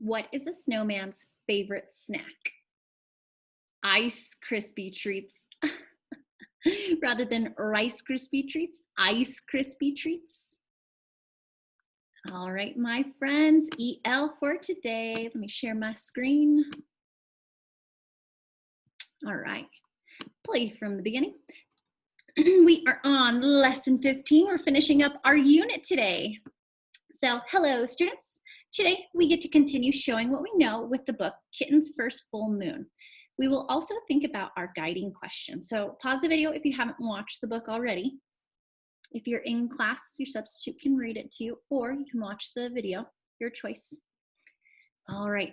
What is a snowman's favorite snack? Ice Krispy treats. Rather than Rice Krispie treats, Ice Krispie treats. All right, my friends, EL for today. Let me share my screen. All right, play from the beginning. We are on lesson 15. We're finishing up our unit today. So hello, students. Today, we get to continue showing what we know with the book, Kitten's First Full Moon. We will also think about our guiding question. So pause the video if you haven't watched the book already. If you're in class, your substitute can read it to you, or you can watch the video, your choice. All right,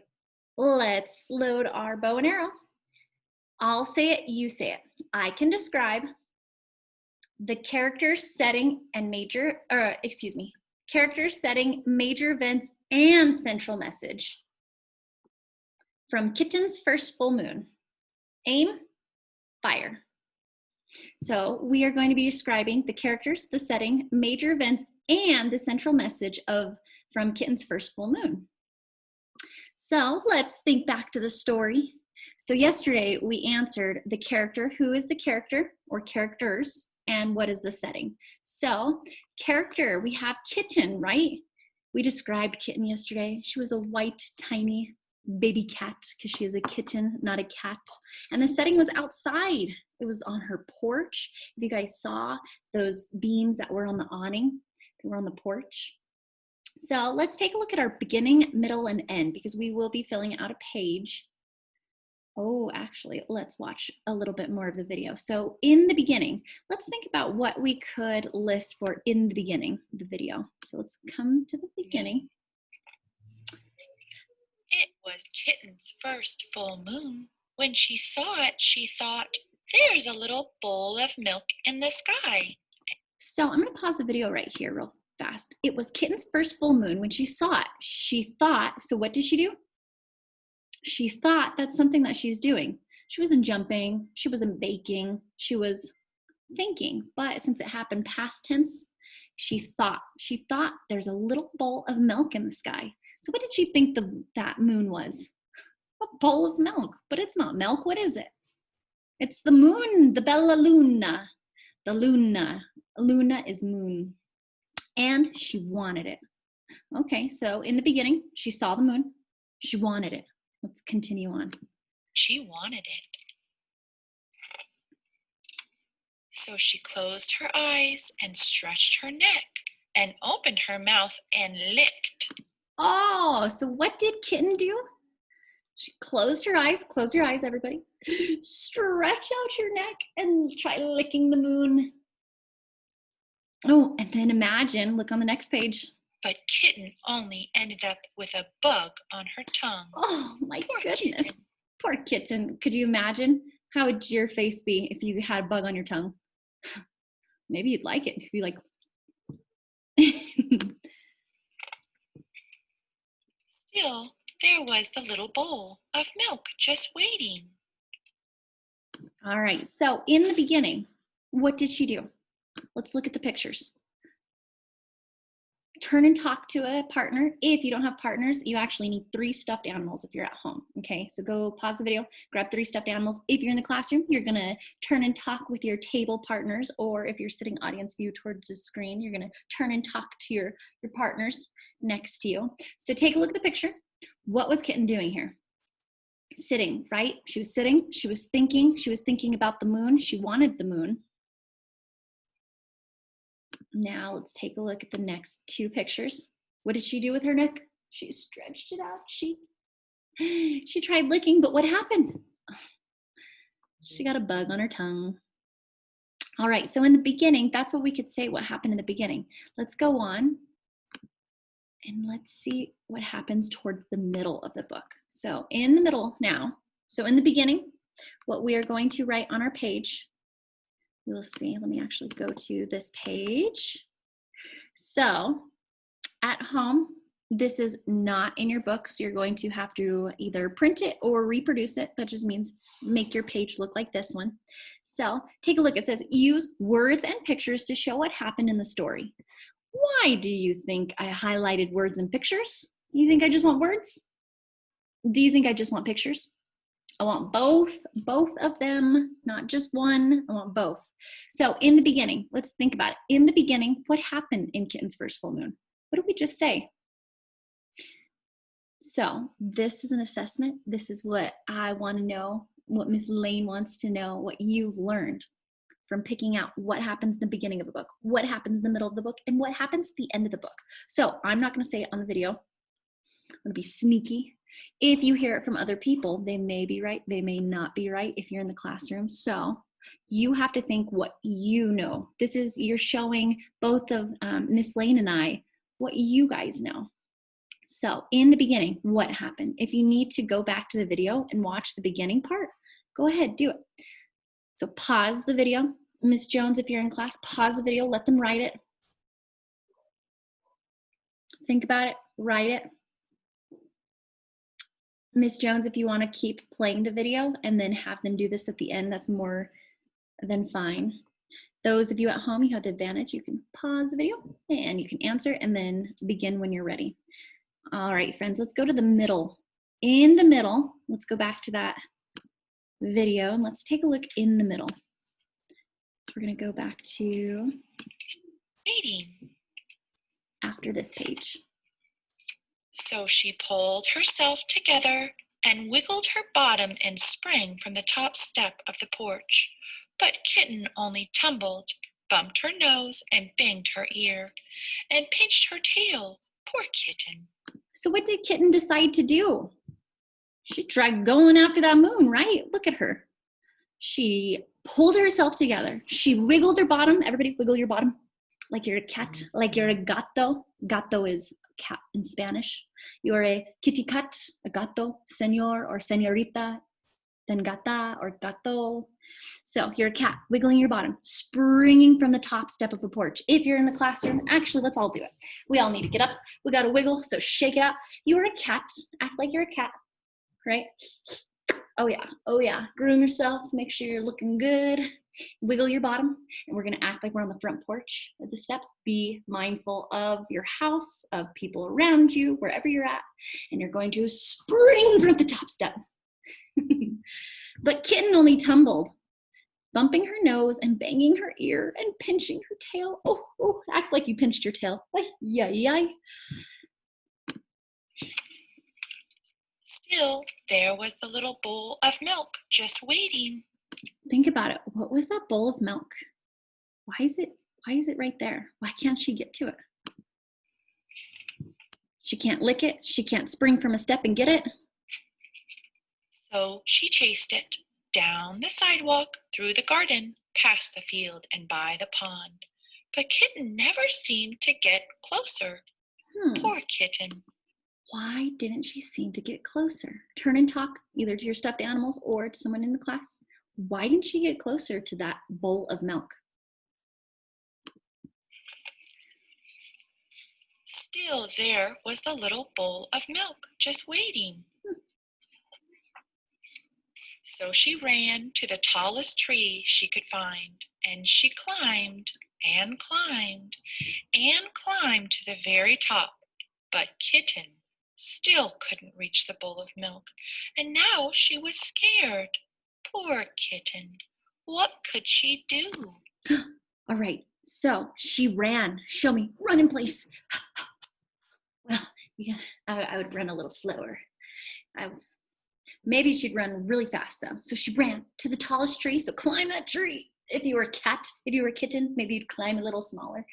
let's load our bow and arrow. I'll say it, you say it. I can describe the characters, setting, and characters, setting, major events, and central message from Kitten's First Full Moon. Aim, fire. So we are going to be describing the characters, the setting, major events, and the central message from Kitten's First Full Moon. So let's think back to the story. So yesterday we answered the character, who is the character or characters, and what is the setting. So character, we have Kitten, right? We described Kitten yesterday. She was a white, tiny baby cat because she is a kitten, not a cat. And the setting was outside. It was on her porch. If you guys saw those beams that were on the awning, they were on the porch. So let's take a look at our beginning, middle, and end because we will be filling out a page. Oh, actually, let's watch a little bit more of the video. So in the beginning, let's think about what we could list for in the beginning of the video. So let's come to the beginning. It was Kitten's first full moon. When she saw it, she thought, there's a little bowl of milk in the sky. So I'm going to pause the video right here real fast. It was Kitten's first full moon. When she saw it, she thought, so what did she do? She thought that's something that she's doing. She wasn't jumping. She wasn't baking. She was thinking. But since it happened past tense, she thought there's a little bowl of milk in the sky. So what did she think that moon was? A bowl of milk, but it's not milk. What is it? It's the moon, the bella luna. The luna. Luna is moon. And she wanted it. Okay, so in the beginning, she saw the moon. She wanted it. Let's continue on. She wanted it. So she closed her eyes and stretched her neck and opened her mouth and licked. Oh, so what did Kitten do? She closed her eyes. Close your eyes, everybody. Stretch out your neck and try licking the moon. Oh, and then imagine, look on the next page. But Kitten only ended up with a bug on her tongue. Oh, my Poor goodness. Kitten. Poor Kitten. Could you imagine? How would your face be if you had a bug on your tongue? Maybe you'd like it. You'd be like... Still, there was the little bowl of milk just waiting. All right, so in the beginning, what did she do? Let's look at the pictures. Turn and talk to a partner. If you don't have partners, you actually need 3 stuffed animals if you're at home, okay? So go pause the video, grab 3 stuffed animals. If you're in the classroom, you're gonna turn and talk with your table partners, or if you're sitting audience view towards the screen, you're gonna turn and talk to your partners next to you. So take a look at the picture. What was Kitten doing here? Sitting, right? She was sitting, she was thinking about the moon. She wanted the moon. Now let's take a look at the next 2 pictures. What did she do with her neck? She stretched it out. She tried licking, but what happened? She got a bug on her tongue. All right, so in the beginning, that's what we could say what happened in the beginning. Let's go on and let's see what happens toward the middle of the book. So in the middle now, so in the beginning, what we are going to write on our page, you'll see, let me actually go to this page. So at home, this is not in your book, so you're going to have to either print it or reproduce it. That just means make your page look like this one. So take a look, it says, use words and pictures to show what happened in the story. Why do you think I highlighted words and pictures? You think I just want words? Do you think I just want pictures? I want both of them, not just one. I want both. So in the beginning, let's think about it. In the beginning, what happened in Kitten's first full moon? What did we just say? So this is an assessment. This is what I want to know, what Miss Lane wants to know, what you've learned from picking out what happens in the beginning of the book, what happens in the middle of the book, and what happens at the end of the book. So I'm not going to say it on the video. I'm going to be sneaky. If you hear it from other people, they may be right, they may not be right if you're in the classroom. So you have to think what you know. This is, you're showing both of Miss Lane and I what you guys know. So in the beginning, what happened? If you need to go back to the video and watch the beginning part, go ahead, do it. So pause the video. Miss Jones, if you're in class, pause the video, let them write it. Think about it, write it. Miss Jones, if you want to keep playing the video and then have them do this at the end, that's more than fine. Those of you at home, you have the advantage. You can pause the video and you can answer and then begin when you're ready. All right, friends, let's go to the middle. In the middle, let's go back to that video and let's take a look in the middle. So we're going to go back to Waiting. after this page. So she pulled herself together and wiggled her bottom and sprang from the top step of the porch. But Kitten only tumbled, bumped her nose, and banged her ear, and pinched her tail. Poor Kitten. So what did Kitten decide to do? She tried going after that moon, right? Look at her. She pulled herself together. She wiggled her bottom. Everybody wiggle your bottom like you're a cat, like you're a gato. Gato is cat in Spanish. You're a kitty cat, a gato, señor or señorita, then gata or gato. So you're a cat, wiggling your bottom, springing from the top step of a porch. If you're in the classroom, actually, let's all do it. We all need to get up. We got to wiggle, so shake it out. You're a cat. Act like you're a cat, right? Oh yeah. Groom yourself, make sure you're looking good. Wiggle your bottom, and we're gonna act like we're on the front porch at the step. Be mindful of your house, of people around you, wherever you're at, and you're going to spring from the top step. But Kitten only tumbled, bumping her nose and banging her ear and pinching her tail. Oh, act like you pinched your tail. Yay. Still, there was the little bowl of milk just waiting. Think about it. What was that bowl of milk? Why is it right there? Why can't she get to it? She can't lick it. She can't spring from a step and get it. So she chased it down the sidewalk, through the garden, past the field, and by the pond. But Kitten never seemed to get closer. Poor Kitten. Why didn't she seem to get closer? Turn and talk either to your stuffed animals or to someone in the class. Why didn't she get closer to that bowl of milk? Still, there was the little bowl of milk just waiting. So she ran to the tallest tree she could find, and she climbed and climbed and climbed to the very top. But Kitten still couldn't reach the bowl of milk, and now she was scared. Poor Kitten. What could she do? All right, so she ran. Show me. Run in place. Well, yeah, I would run a little slower. Maybe she'd run really fast though. So she ran to the tallest tree. So climb that tree. If you were a cat, if you were a kitten, maybe you'd climb a little smaller.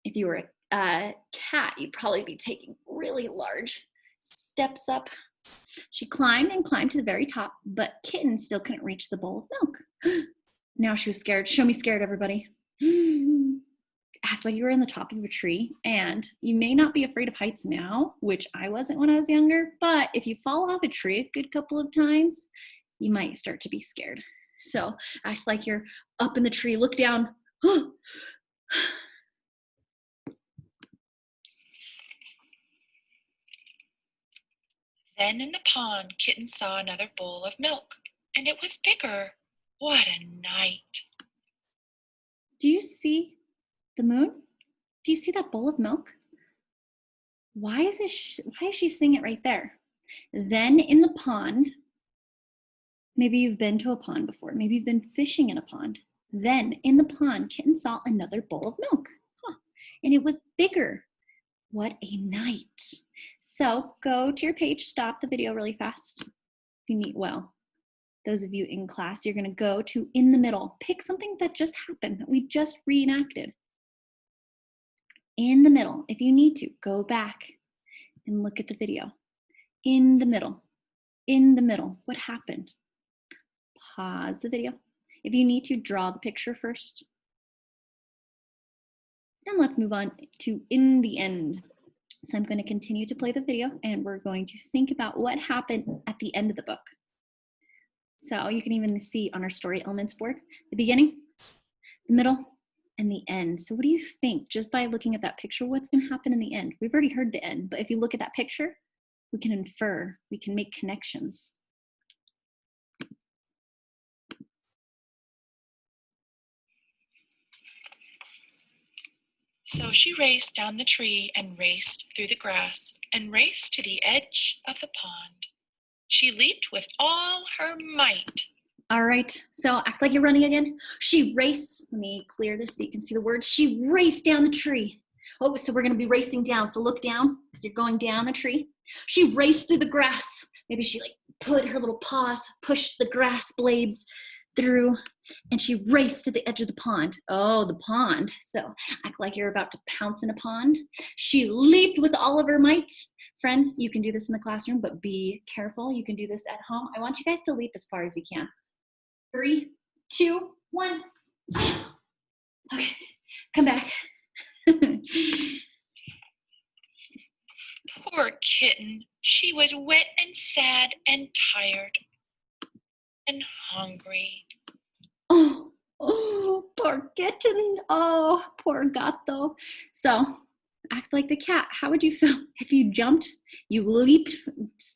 If you were a cat, you'd probably be taking really large steps up. She climbed and climbed to the very top, but Kitten still couldn't reach the bowl of milk. Now she was scared. Show me scared, everybody. Act like you were in the top of a tree, and you may not be afraid of heights now, which I wasn't when I was younger, but if you fall off a tree a good couple of times, you might start to be scared. So act like you're up in the tree, look down. Then in the pond, Kitten saw another bowl of milk, and it was bigger. What a night! Do you see the moon? Do you see that bowl of milk? Why is she seeing it right there? Then in the pond, maybe you've been to a pond before. Maybe you've been fishing in a pond. Then in the pond, Kitten saw another bowl of milk. And it was bigger. What a night. So go to your page, stop the video really fast. You need, well, those of you in class, you're gonna go to in the middle. Pick something that just happened, that we just reenacted. In the middle, if you need to, go back and look at the video. In the middle, what happened? Pause the video. If you need to, draw the picture first. And let's move on to in the end. So I'm going to continue to play the video and we're going to think about what happened at the end of the book. So you can even see on our story elements board, the beginning, the middle, and the end. So what do you think, just by looking at that picture, what's going to happen in the end? We've already heard the end, but if you look at that picture, we can infer, we can make connections. So she raced down the tree and raced through the grass and raced to the edge of the pond. She leaped with all her might. All right, so act like you're running again. She raced, let me clear this so you can see the words. She raced down the tree. Oh, so we're gonna be racing down. So look down, because you're going down a tree. She raced through the grass. Maybe she like put her little paws, pushed the grass blades through, and she raced to the edge of the pond. Oh, the pond. So act like you're about to pounce in a pond. She leaped with all of her might. Friends, you can do this in the classroom, but be careful. You can do this at home. I want you guys to leap as far as you can. 3, 2, 1. Okay, come back. Poor kitten. She was wet and sad and tired and hungry. Oh, poor kitten. Oh, poor gato. So act like the cat. How would you feel if you jumped, you leaped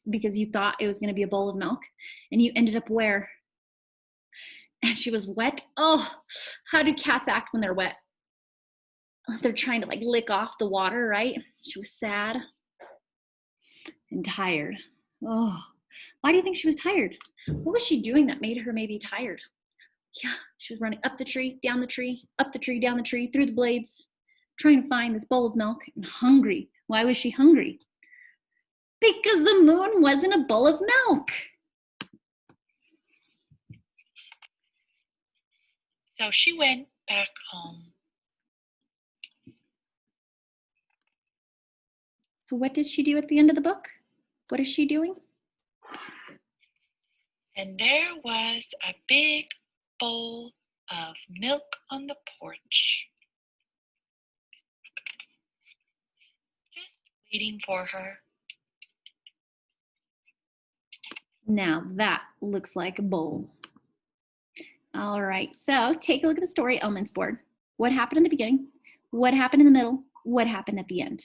because you thought it was going to be a bowl of milk, and you ended up where? And she was wet. Oh, how do cats act when they're wet? They're trying to like lick off the water, right? She was sad and tired. Oh, why do you think she was tired? What was she doing that made her maybe tired? Yeah, she was running up the tree, down the tree, up the tree, down the tree, through the blades, trying to find this bowl of milk, and hungry. Why was she hungry? Because the moon wasn't a bowl of milk. So she went back home. So what did she do at the end of the book? What is she doing? And there was a big bowl of milk on the porch, just waiting for her. Now that looks like a bowl. All right, so take a look at the story elements board. What happened in the beginning? What happened in the middle? What happened at the end?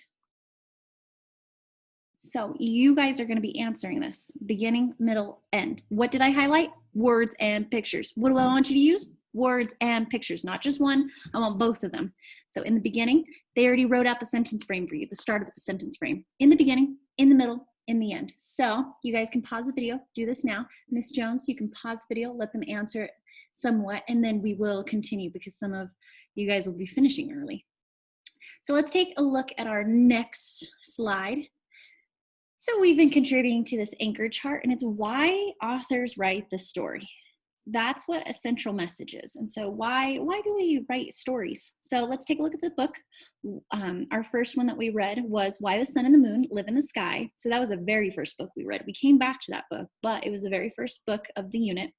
So you guys are going to be answering this. Beginning, middle, end. What did I highlight? Words and pictures. What do I want you to use? Words and pictures, not just one. I want both of them. So in the beginning, they already wrote out the sentence frame for you, the start of the sentence frame. In the beginning, in the middle, in the end. So you guys can pause the video, do this now. Miss Jones, you can pause the video, let them answer it somewhat, and then we will continue because some of you guys will be finishing early. So let's take a look at our next slide. So we've been contributing to this anchor chart, and it's why authors write the story. That's what a central message is. And so why do we write stories? So let's take a look at the book. Our first one that we read was Why the Sun and the Moon Live in the Sky. So that was the very first book we read. We came back to that book, but it was the very first book of the unit.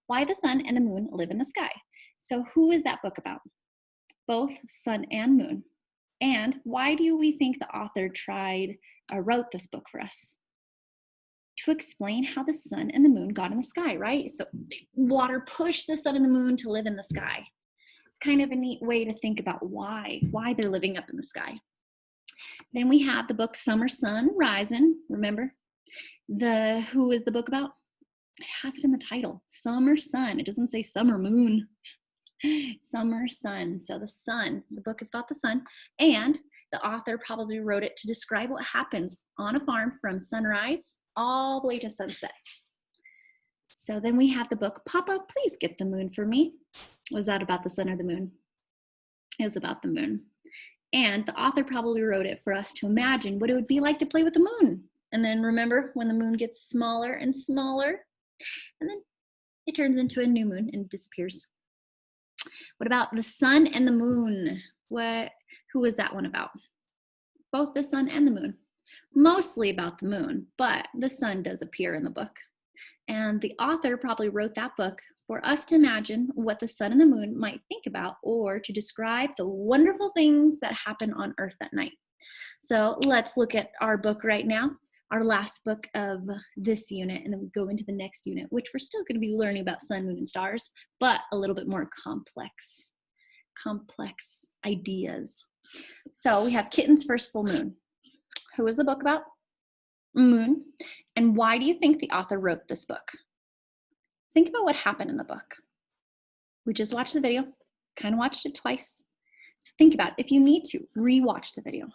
Why the Sun and the Moon Live in the Sky. So who is that book about? Both sun and moon. And why do we think the author wrote this book for us? To explain how the sun and the moon got in the sky, right? So water pushed the sun and the moon to live in the sky. It's kind of a neat way to think about why they're living up in the sky. Then we have the book Summer Sun Rising. Remember, who is the book about? It has it in the title, Summer Sun. It doesn't say Summer Moon. Summer Sun. So the sun, the book is about the sun, and the author probably wrote it to describe what happens on a farm from sunrise all the way to sunset. So then we have the book, Papa, Please Get the Moon for Me. Was that about the sun or the moon? It was about the moon. And the author probably wrote it for us to imagine what it would be like to play with the moon. And then remember when the moon gets smaller and smaller, and then it turns into a new moon and disappears. What about the sun and the moon? Who was that one about? Both the sun and the moon. Mostly about the moon, but the sun does appear in the book. And the author probably wrote that book for us to imagine what the sun and the moon might think about, or to describe the wonderful things that happen on Earth at night. So let's look at our book right now, our last book of this unit, and then we go into the next unit, which we're still going to be learning about sun, moon, and stars, but a little bit more complex ideas. So we have Kitten's First Full Moon. Who is the book about? Moon. And why do you think the author wrote this book? Think about what happened in the book. We just watched the video, kind of watched it twice. So think about it. If you need to, re-watch the video.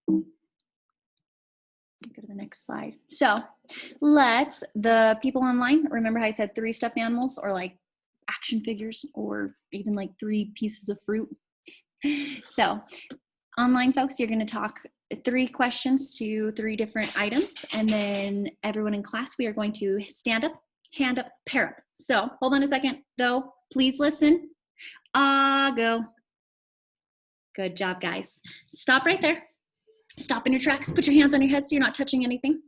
Go to the next slide. So the people online, remember how I said 3 stuffed animals, or like action figures, or even like 3 pieces of fruit? So online folks, you're going to talk 3 questions to 3 different items, and then everyone in class, we are going to stand up, hand up, pair up. So hold on a second though, please listen. Go. Good job, guys. Stop right there. Stop in your tracks, put your hands on your head so you're not touching anything.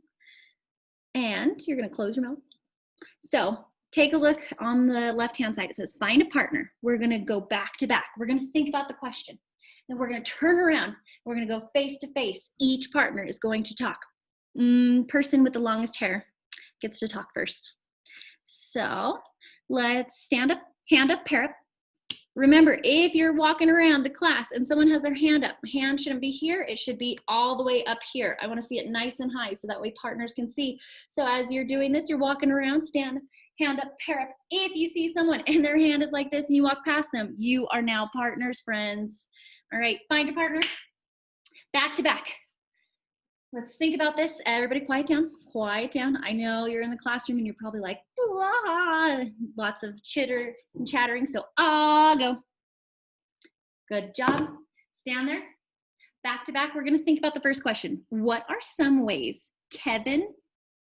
And you're going to close your mouth. So take a look on the left-hand side. It says find a partner. We're going to go back to back. We're going to think about the question. Then we're going to turn around. We're going to go face to face. Each partner is going to talk. Person with the longest hair gets to talk first. So let's stand up, hand up, pair up. Remember, if you're walking around the class and someone has their hand up, hand shouldn't be here. It should be all the way up here. I want to see it nice and high so that way partners can see. So as you're doing this, you're walking around, stand, hand up, pair up. If you see someone and their hand is like this and you walk past them, you are now partners, friends. All right, find a partner. Back to back. Let's think about this. Everybody quiet down. Quiet down. I know you're in the classroom and you're probably like, ah, lots of chitter and chattering. So, go. Good job. Stand there. Back to back. We're going to think about the first question. What are some ways Kevin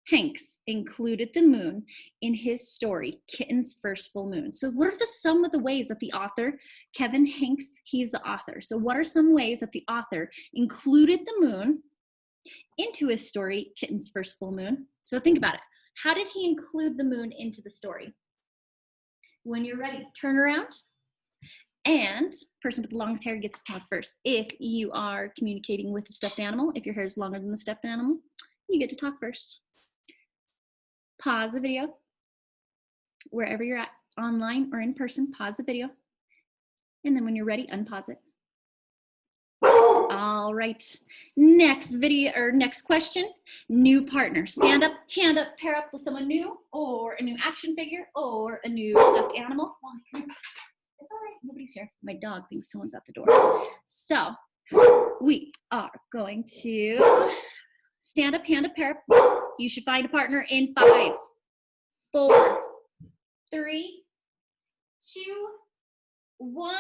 Hanks included the moon in his story, Kitten's First Full Moon? So what are some of the ways that the author, Kevin Hanks, he's the author. So what are some ways that the author included the moon into his story, Kitten's First Full Moon? So think about it. How did he include the moon into the story? When you're ready, turn around. And person with the longest hair gets to talk first. If you are communicating with a stuffed animal, if your hair is longer than the stuffed animal, you get to talk first. Pause the video. Wherever you're at, online or in person, pause the video. And then when you're ready, unpause it. All right, next video or next question, new partner. Stand up, hand up, pair up with someone new, or a new action figure, or a new stuffed animal. It's all right, nobody's here. My dog thinks someone's at the door. So we are going to stand up, hand up, pair up. You should find a partner in 5, 4, 3, 2, 1.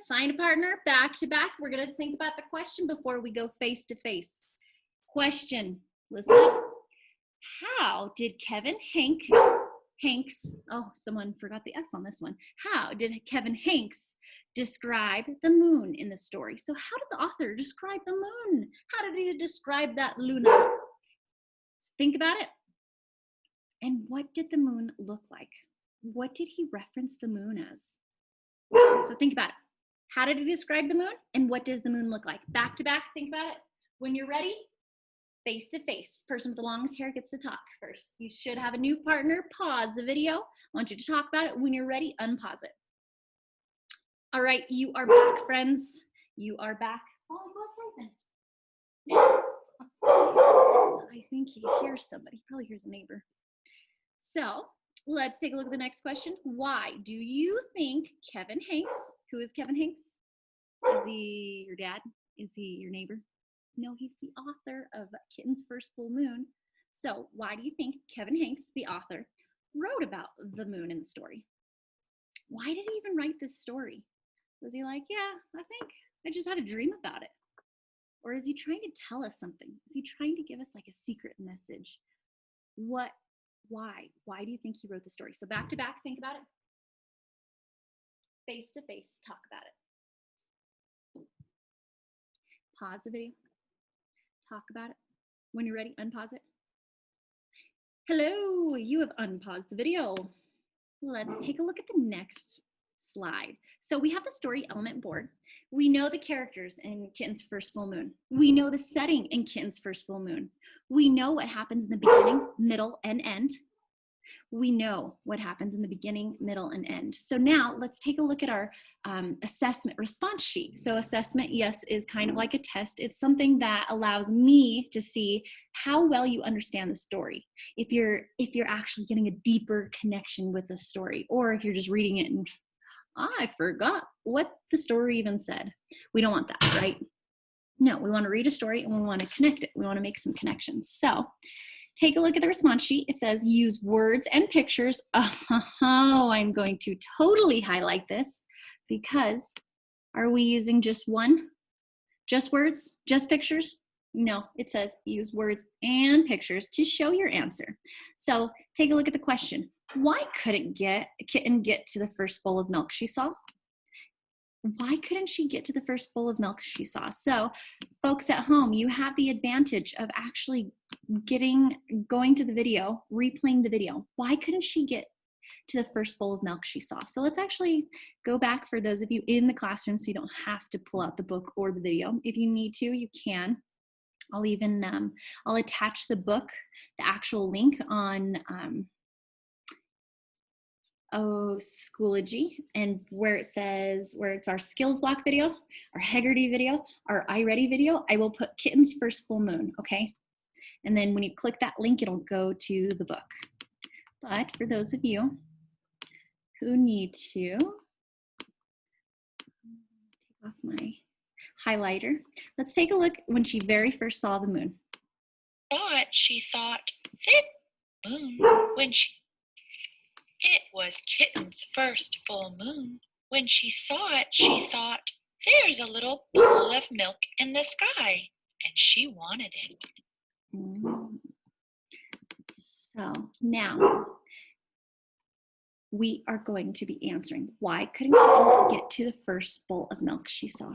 Find a partner, back to back. We're going to think about the question before we go face to face. Question, listen up. How did Kevin Hanks, oh, someone forgot the S on this one. How did Kevin Hanks describe the moon in the story? So how did the author describe the moon? How did he describe that luna? Think about it. And what did the moon look like? What did he reference the moon as? So think about it. How did he describe the moon? And what does the moon look like? Back to back, think about it. When you're ready, face to face. Person with the longest hair gets to talk first. You should have a new partner. Pause the video. I want you to talk about it. When you're ready, unpause it. All right, you are back, friends. You are back. I think he hears somebody. He probably hears a neighbor. So let's take a look at the next question. Why do you think Kevin Hanks, who is Kevin Hanks? Is he your dad? Is he your neighbor? No, he's the author of Kitten's First Full Moon. So why do you think Kevin Hanks, the author, wrote about the moon in the story? Why did he even write this story? Was he like, yeah, I think I just had a dream about it? Or is he trying to tell us something? Is he trying to give us like a secret message? What, why? Why do you think he wrote the story? So back to back, think about it. Face to face, talk about it. Pause the video, talk about it. When you're ready, unpause it. Hello, you have unpaused the video. Let's take a look at the next slide. So we have the story element board. We know the characters in Kitten's First Full Moon. We know the setting in Kitten's First Full Moon. We know what happens in the beginning, middle, and end. We know what happens in the beginning, middle, and end. So now let's take a look at our assessment response sheet. So assessment, yes, is kind of like a test. It's something that allows me to see how well you understand the story. If you're actually getting a deeper connection with the story, or if you're just reading it and I forgot what the story even said. We don't want that, right? No, we want to read a story and we want to connect it. We want to make some connections. So take a look at the response sheet. It says use words and pictures. Oh, I'm going to totally highlight this because are we using just one? Just words? Just pictures? No, it says use words and pictures to show your answer. So take a look at the question. Why couldn't Kitten get to the first bowl of milk she saw? Why couldn't she get to the first bowl of milk she saw? So folks at home, you have the advantage of actually going to the video, replaying the video. Why couldn't she get to the first bowl of milk she saw? So let's actually go back for those of you in the classroom so you don't have to pull out the book or the video. If you need to, you can. I'll attach the book, the actual link on Schoology, and where it's our skills block video, our Heggerty video, our iReady video, I will put Kitten's First Full Moon, okay? And then when you click that link, it'll go to the book. But for those of you who need to, take off my highlighter, let's take a look when she very first saw the moon. She thought, there, moon, it was Kitten's first full moon. When she saw it, she thought, there's a little bowl of milk in the sky, and she wanted it. So now we are going to be answering, why couldn't Kitten get to the first bowl of milk she saw?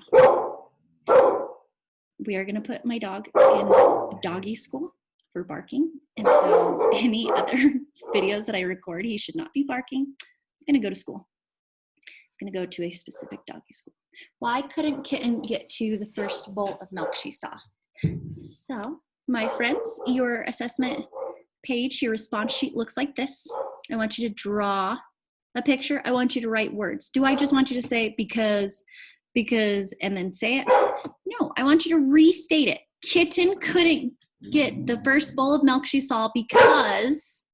We are going to put my dog in doggy school for barking. And so any other videos that I record, he should not be barking. He's going to go to school. He's going to go to a specific doggy school. Why couldn't Kitten get to the first bowl of milk she saw? So, my friends, your assessment page, your response sheet looks like this. I want you to draw a picture. I want you to write words. Do I just want you to say because, and then say it? No, I want you to restate it. Kitten couldn't get the first bowl of milk she saw because